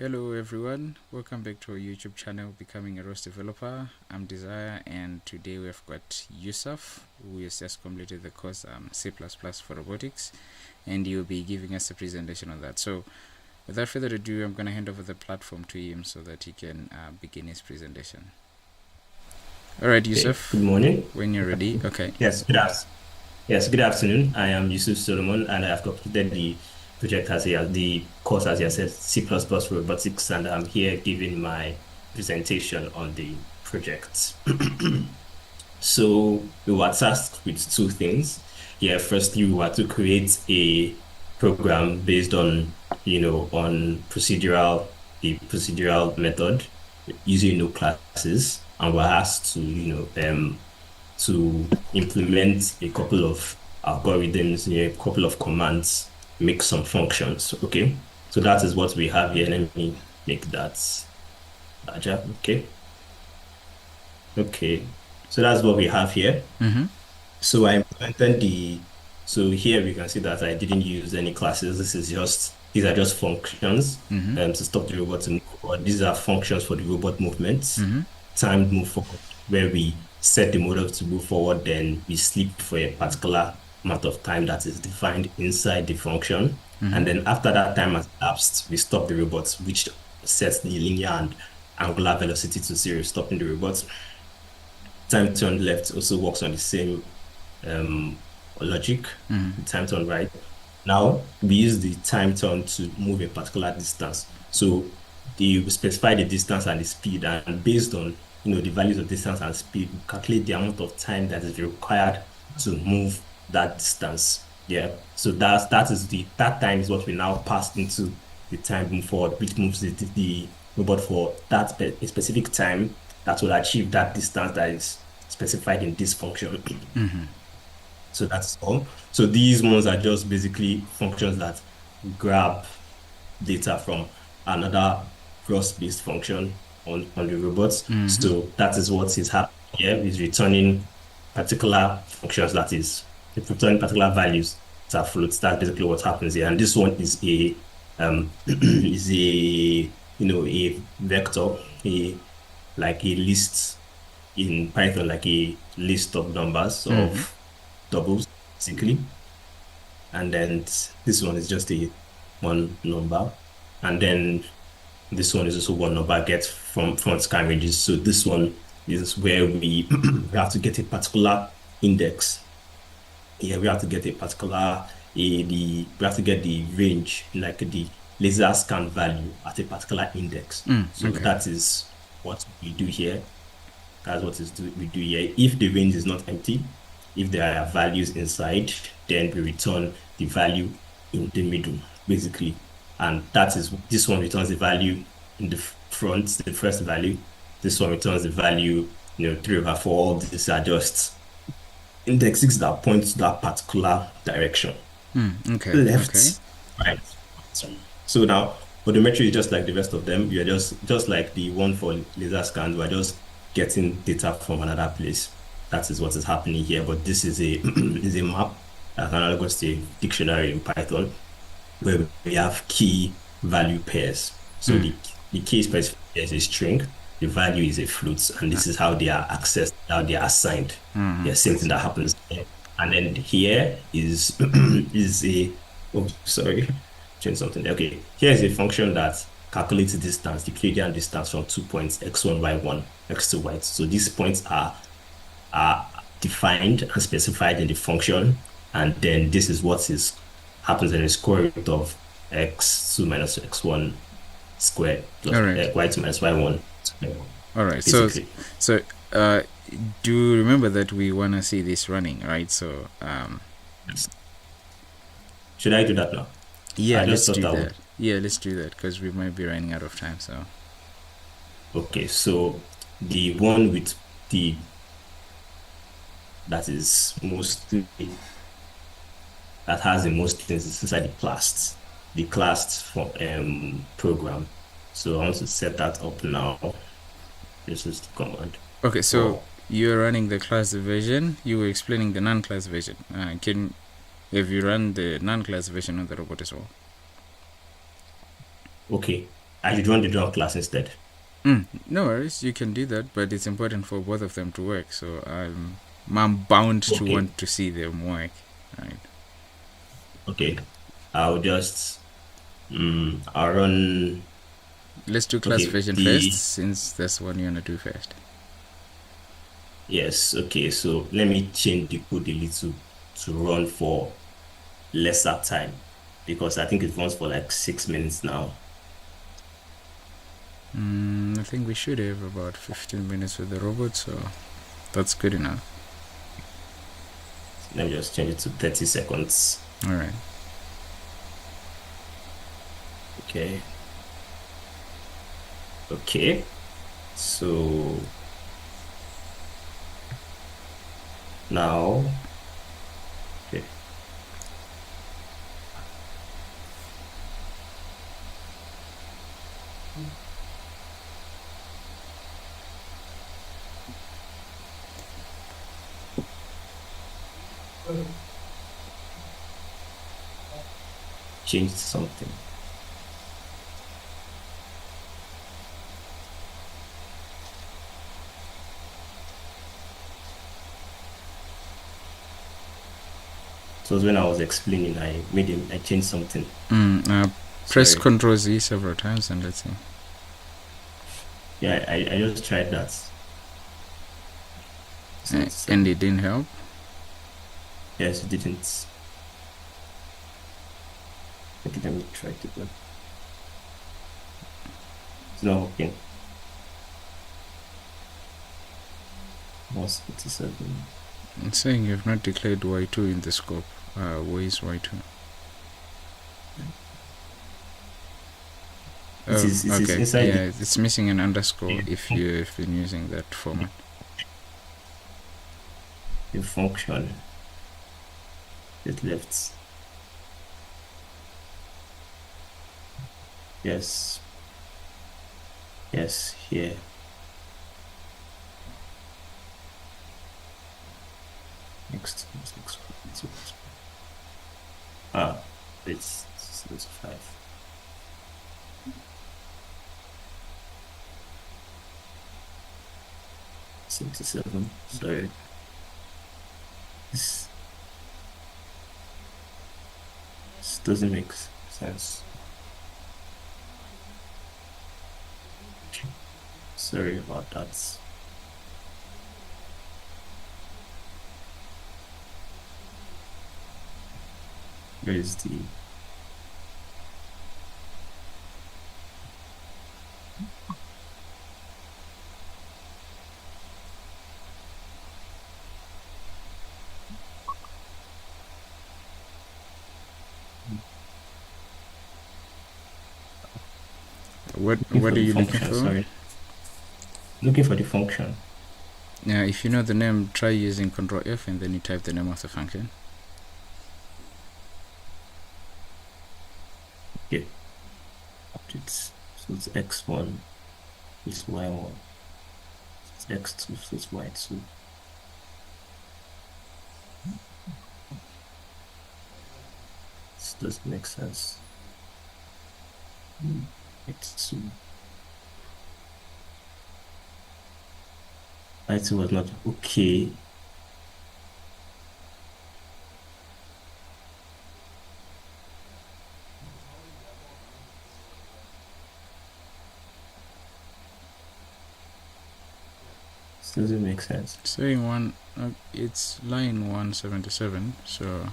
Hello everyone, welcome back to our YouTube channel Becoming a ROS Developer. I'm Desire and today we've got Yusuf who has just completed the course C++ for Robotics, and he'll be giving us a presentation on that. So without further ado, I'm going to hand over the platform to him so that he can begin his presentation. Alright Yusuf, Good morning. when you're ready. Okay. Yes, good afternoon. I am Yusuf Solomon and I have completed the project the course as you said, C++ for Robotics, and I'm here giving my presentation on the project. So we were tasked with two things. Firstly, we were to create a program based on, on the procedural method using no classes, and we're asked to implement a couple of algorithms, a couple of commands, make some functions. Okay, so that is what we have here. Let me make that larger. Okay, so that's what we have here. So I implemented so here we can see that I didn't use any classes. These are just functions to stop the robot to move forward. These are functions for the robot movements. Timed move forward, where we set the model to move forward, then we sleep for a particular amount of time that is defined inside the function. And then after that time has elapsed, we stop the robot, which sets the linear and angular velocity to 0, stopping the robot. Time turn left also works on the same logic. Time turn right. Now we use the time turn to move a particular distance. So we specify the distance and the speed, and based on the values of distance and speed, we calculate the amount of time that is required to move that distance. So that time is what we now pass into the time move forward, which moves the robot for that specific time that will achieve that distance that is specified in this function. So that's all. So these ones are just basically functions that grab data from another cross-based function on the robots. So that is what is happening here, is returning particular functions, that is returning particular values that floats. That's basically what happens here. And this one is a a vector, like a list in Python, like a list of numbers of doubles, basically. And then this one is just one number, and then this one is also one number get from scan ranges. So this one is where we have to get a particular index. We have to get a particular we have to get the range, like the laser scan value at a particular index. So that is what we do here. That's what we do here. If the range is not empty, if there are values inside, then we return the value in the middle, basically. And this one returns the value in the front, the first value. This one returns the value, 3/4. All these are just indexes that point to that particular direction. Left, right. So now, photometry is just like the rest of them. You are just like the one for laser scans. We are just getting data from another place. That is what is happening here. But this is a map, analogous to a dictionary in Python, where we have key value pairs. So the key specifier is a string, the value is a float, and this is how they are accessed, how they are assigned. The same thing that happens there. And then here is change something. Okay, here is a function that calculates the distance, the Euclidean distance from 2 points, x1, y1, x2, y2. So these points are defined and specified in the function, and then this is what happens in the square root of x2 minus x1 squared plus y2 minus y1 squared. All right. Basically. So do you remember that we want to see this running, right? So should I do that now? Yeah, let's do that. Yeah, let's do that because we might be running out of time. So okay, so the one with that has the most things is inside the class program. So I want to set that up now. This is the command. Okay, so you're running the class version. You were explaining the non-class version. Have you run the non-class version of the robot as well? Okay, I should run the drone class instead. No worries, you can do that, but it's important for both of them to work. So I'm bound to Okay. want to see them work, right? Okay. I'll just I'll run. Let's do class Okay. version first, The since that's what you wanna do first. Yes. Okay. So let me change the code a little to run for lesser time because I think it runs for like 6 minutes now. I think we should have about 15 minutes with the robot, so that's good enough. Let me just change it to 30 seconds. All right. Okay. Okay. So now, okay. Change something. So when I was explaining, I changed something. Press Sorry. Ctrl Z several times and let's see. Yeah, I just tried that. And it didn't help. Yes, it didn't. Okay, let me try it again. It's not working. 177. It's saying you've not declared Y2 in the scope. Where is Y2? It is okay. inside Yeah, it's missing an underscore the, if you've been using that format. the function. It left. Yes. Yes, here. Next. It's 5. 77. Sorry. This doesn't make sense. Sorry about that. Where is the What looking are for the you looking function? for? Sorry. Looking for the function. Yeah, if you know the name, try using Ctrl F and then you type the name of the function. Okay. So it's x1, it's y1, it's x2, so it's y2. This doesn't make sense. X2. Y2 was not okay. This doesn't make sense. Saying it's line 177, so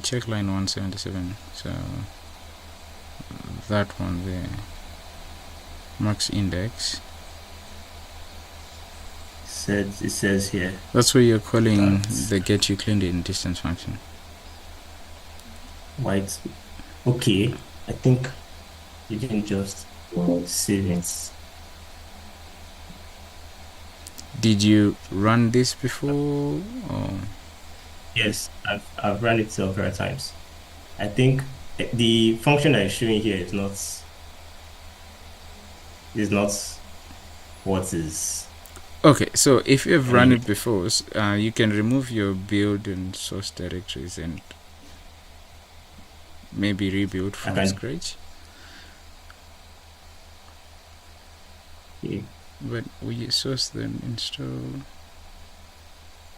check line 177, so that one there, max index. It says here. That's where you're calling the get you cleaned in distance function. White. Okay, I think you can just save it. Did you run this before? Or? Yes, I've run it several times. I think the function that is showing here is not what is. Okay, so if you've run it before, you can remove your build and source directories and maybe rebuild from scratch. Okay. But we source then install.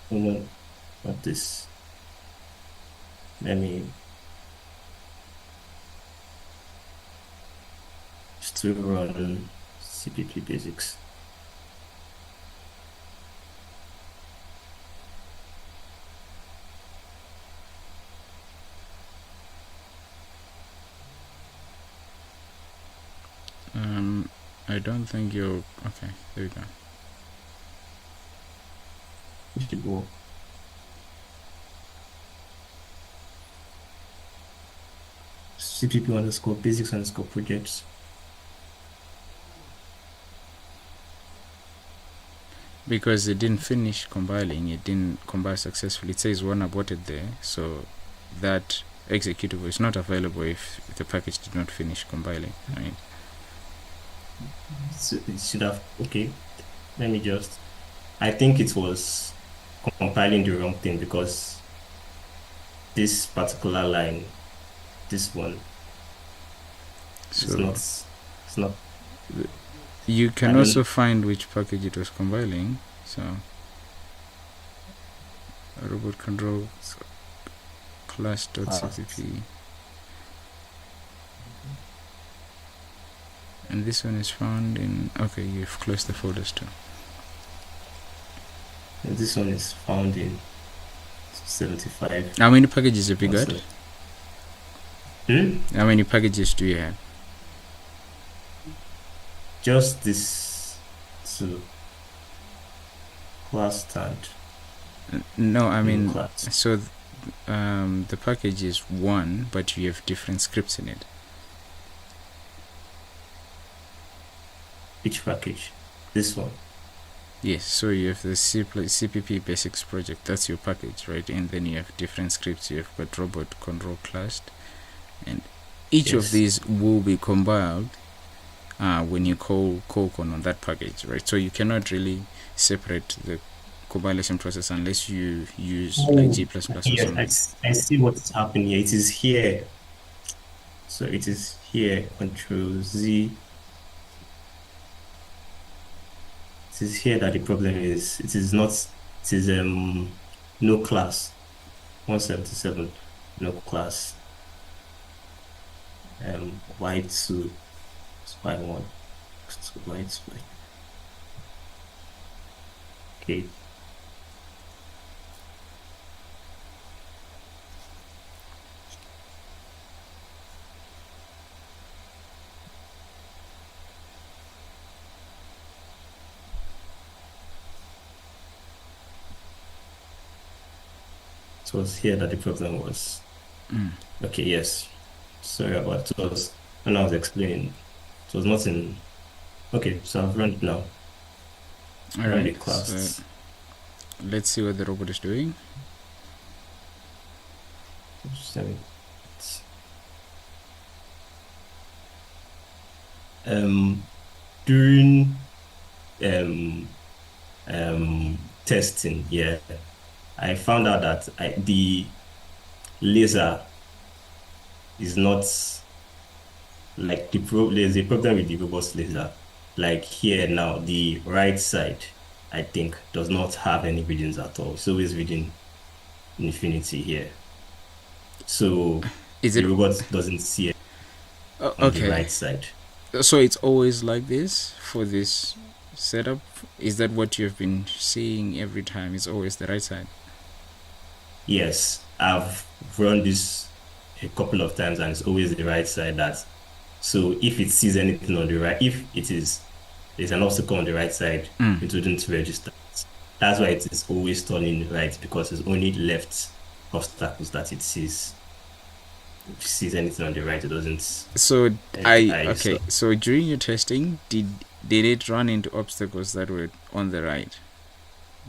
Hold on. What this? Let me still run CPP basics. I don't think you're okay. There we go. It should go. CPP underscore basics underscore projects. Because it didn't finish compiling, it didn't compile successfully. It says one aborted there, so that executable is not available if the package did not finish compiling. Right? So it should have, okay. Let me just, I think it was compiling the wrong thing because this particular line, this one, So it's not, you I can don't, also find which package it was compiling. So robot control class.cpp, and this one is found in, okay, you've closed the folders too. and this one is found in 75. How many packages have you got? Hmm? How many packages do you have? Just this two class stand. No, I mean, class. so the package is one, but you have different scripts in it. Which package? This one. Yes, so you have the CPP basics project, that's your package, right? And then you have different scripts. You have got robot control class, and each of these will be compiled when you call on that package, right? So you cannot really separate the compilation process unless you use like G++ or something. I see what's happening here. It is here. So it is here. Control Z. It is here that the problem is. It is not. It is no class. 177 no class. Y2 Y1 Y2. Okay. It was here that the problem was. Okay, yes. Sorry about it. Was when I was explaining. It was not in. Okay, so I've run it now. All right. So let's see what the robot is doing. During testing, yeah, I found out that the laser is not like there's a problem with the robot's laser. Like here now, the right side, I think, does not have any readings at all. It's always reading infinity here. So the robot doesn't see it on the right side. So it's always like this for this setup? Is that what you've been seeing every time? It's always the right side? Yes, I've run this a couple of times and it's always the right side. So if it sees anything on the right, if there's an obstacle on the right side, it wouldn't register. That's why it is always turning right, because it's only left obstacles that it sees. If it sees anything on the right, it doesn't. So so during your testing, did it run into obstacles that were on the right?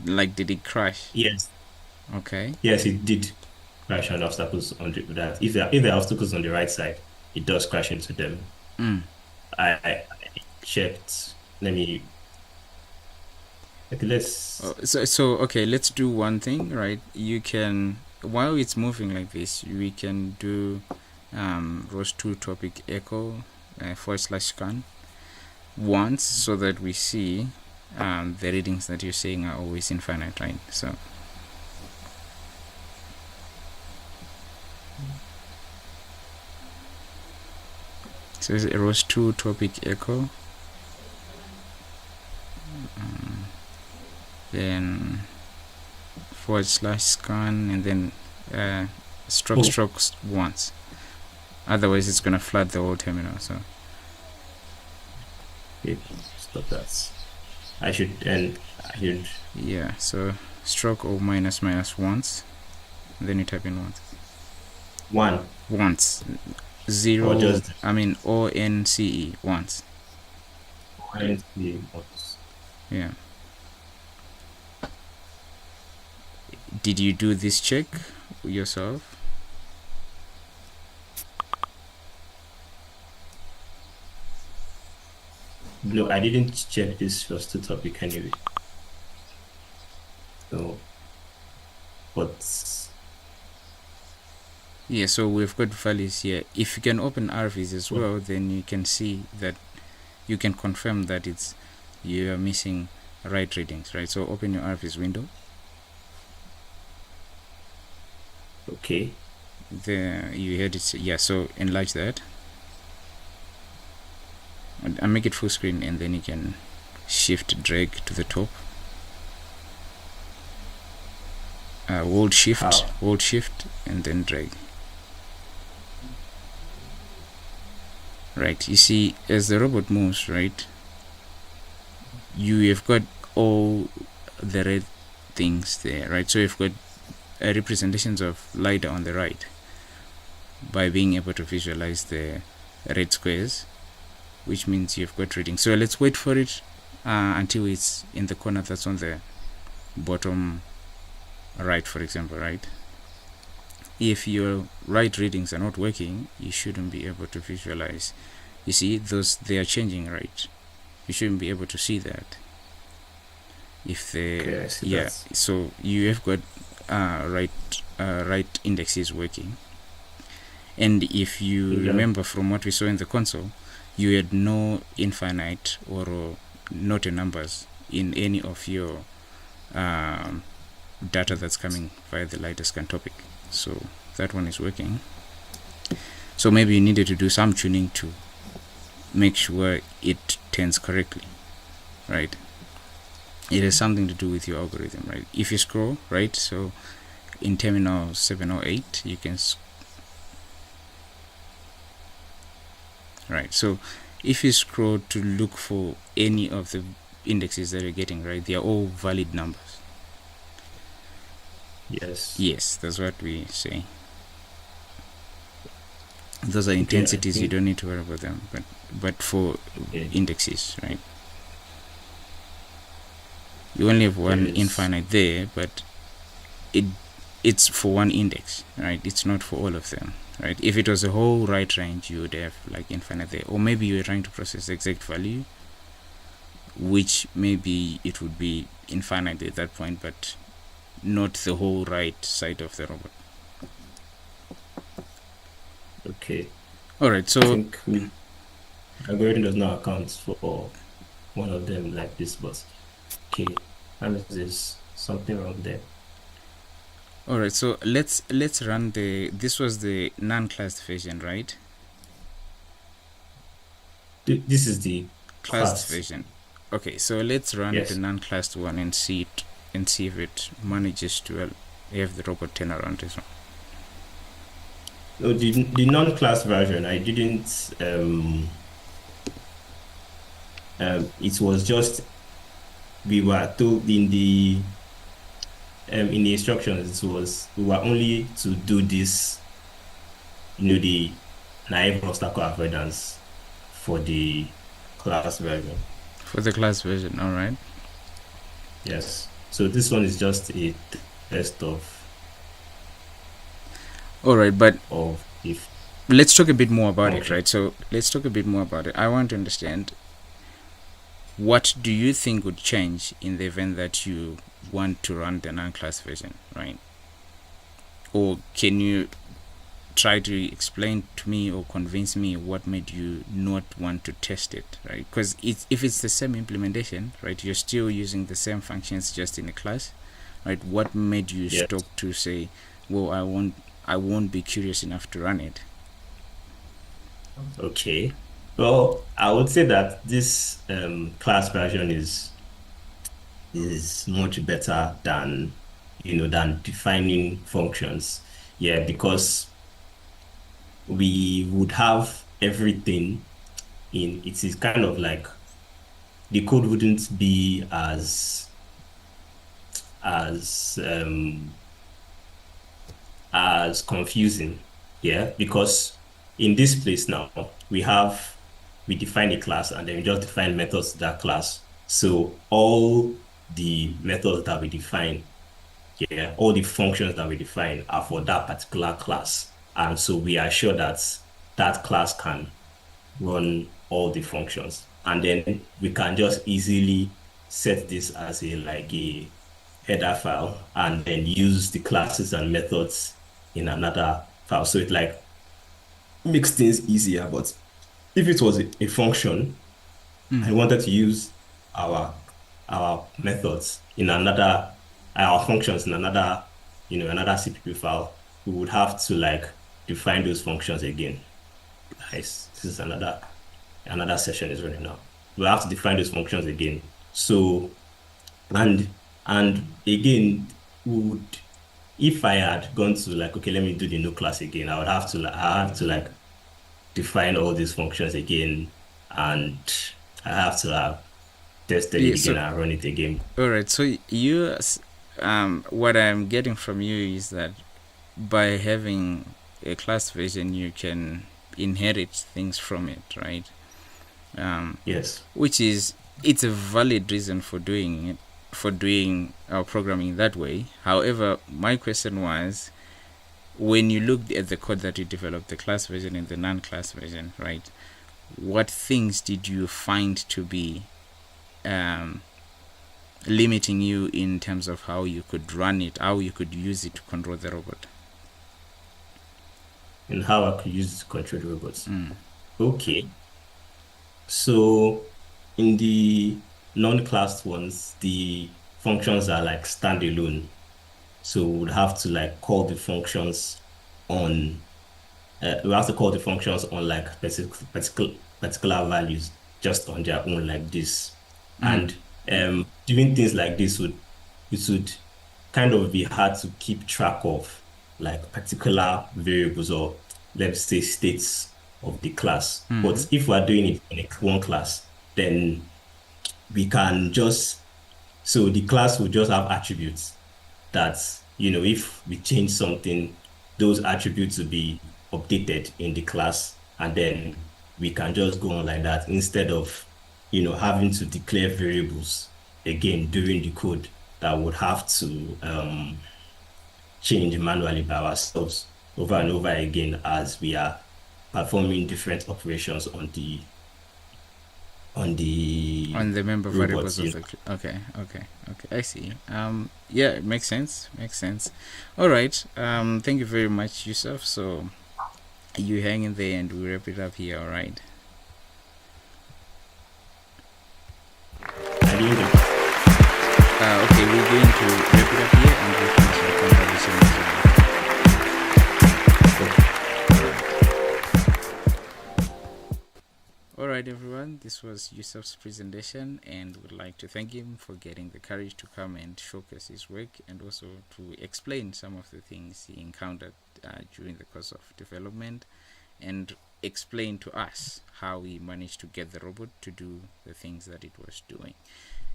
Like, did it crash? Yes. Okay. Yes, it did crash on obstacles on that. If there are obstacles on the right side, it does crash into them. I checked. Let me. Okay, let's. Okay, let's do one thing, right? You can, while it's moving like this, we can do ROS2 topic echo /scan. once so that we see the readings that you're saying are always infinite, right? So it's rows 2 topic echo, then / scan, and then strokes once. Otherwise it's gonna flood the whole terminal. So Okay, stop that. I should yeah, so stroke or minus once, and then you type in once 0, or just ONCE once. Yeah. Did you do this check yourself? No, I didn't check this first topic anyway. So, but yeah, so we've got values here. If you can open RVs as well, then you can see that you can confirm that you are missing right readings, right? So open your RVs window. Okay. There you had it. Yeah, so enlarge that and make it full screen, and then you can shift drag to the top. Hold shift and then drag. Right, you see, as the robot moves, right, you have got all the red things there, right? So you've got representations of LiDAR on the right by being able to visualize the red squares, which means you've got reading. So let's wait for it until it's in the corner that's on the bottom right, for example, right? If your right readings are not working, you shouldn't be able to visualize. You see, they are changing, right? You shouldn't be able to see that. If they so you have got right indexes working, and if you remember from what we saw in the console, you had no infinite or not numbers in any of your data that's coming via the LiDAR scan topic. So that one is working. So maybe you needed to do some tuning to make sure it turns correctly, right? It has something to do with your algorithm, right? If you scroll, right, so in terminal 708 you can right, so if you scroll to look for any of the indexes that you're getting, right, they are all valid numbers. Yes, that's what we say. Those are intensities, you don't need to worry about them, but for indexes, right, you only have one infinite there, but it's for one index, right? It's not for all of them, right? If it was a whole right range, you would have like infinite there, or maybe you're trying to process the exact value, which maybe it would be infinite at that point, but not the whole right side of the robot. Okay. All right, so I think algorithm does not account for one of them like this, but okay, and there's something wrong there. All right, so let's run this was the non-classed version, right? This is the classed version. Okay, so let's run the non-classed one and see if it manages to have the robot turn around this one. No, the non-class version, I didn't. It was just we were told in the instructions. We were only to do this. The naive obstacle avoidance for the class version. For the class version, all right. Yes. So this one is just a test of. All right, but if let's talk a bit more about it, right? So let's talk a bit more about it. I want to understand, what do you think would change in the event that you want to run the non-class version, right? Or can you try to explain to me or convince me what made you not want to test it, right? Because if it's the same implementation, right, you're still using the same functions just in a class, right? What made you Yeah. stop to say, well, I won't be curious enough to run it? Okay. Well, I would say that this class version is much better than than defining functions. Yeah, because we would have everything in it is kind of like the code wouldn't be as as confusing. Yeah, because in this place now we define a class and then we just define methods to that class. So all the methods that we define, yeah, all the functions that we define are for that particular class. And so we are sure that that class can run all the functions. And then we can just easily set this as a header file and then use the classes and methods in another file. So it like makes things easier. But if it was a function and Mm. wanted to use our our methods in another our functions in another another CPP file, we would have to like define those functions again. Nice. This is another session is running now. We have to define those functions again. So and again, would if I had gone to like, okay, let me do the new class again, I have to like define all these functions again, and I have to have tested Yeah. it again So, and run it again. all right. So what I'm getting from you is that by having a class version, you can inherit things from it, right? Yes. Which is it's a valid reason for doing it, for doing our programming that way. However, my question was, when you looked at the code that you developed, the class version and the non-class version, right? What things did you find to be um, limiting you in terms of how you could run it, how you could use it to control the robot? And how I could use it to control the robots. Mm. Okay. So in the non-classed ones, the functions are like standalone. So we would have to like call the functions on we have to call the functions on like particular values just on their own like this. Mm. And doing things like this would kind of be hard to keep track of like particular variables or let's say states of the class. Mm-hmm. But if we're doing it in one class, then we can just so the class will just have attributes that, if we change something, those attributes will be updated in the class, and then we can just go on like that instead of, having to declare variables again during the code that would have to change manually by ourselves over and over again as we are performing different operations on the On the member robots, variables of the okay, I see. Yeah, it makes sense. All right, thank you very much, Yusuf. So you hang in there and we wrap it up here. All right. I didn't get Okay, we're going to wrap it up here and we'll finish the conversation as well. Alright everyone, this was Yusuf's presentation and would like to thank him for getting the courage to come and showcase his work and also to explain some of the things he encountered during the course of development and explain to us how he managed to get the robot to do the things that it was doing.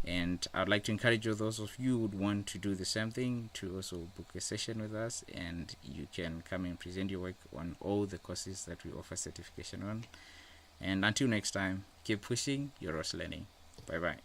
And I'd like to encourage you, those of you who would want to do the same thing, to also book a session with us and you can come and present your work on all the courses that we offer certification on. And until next time, keep pushing your ROS learning. Bye bye.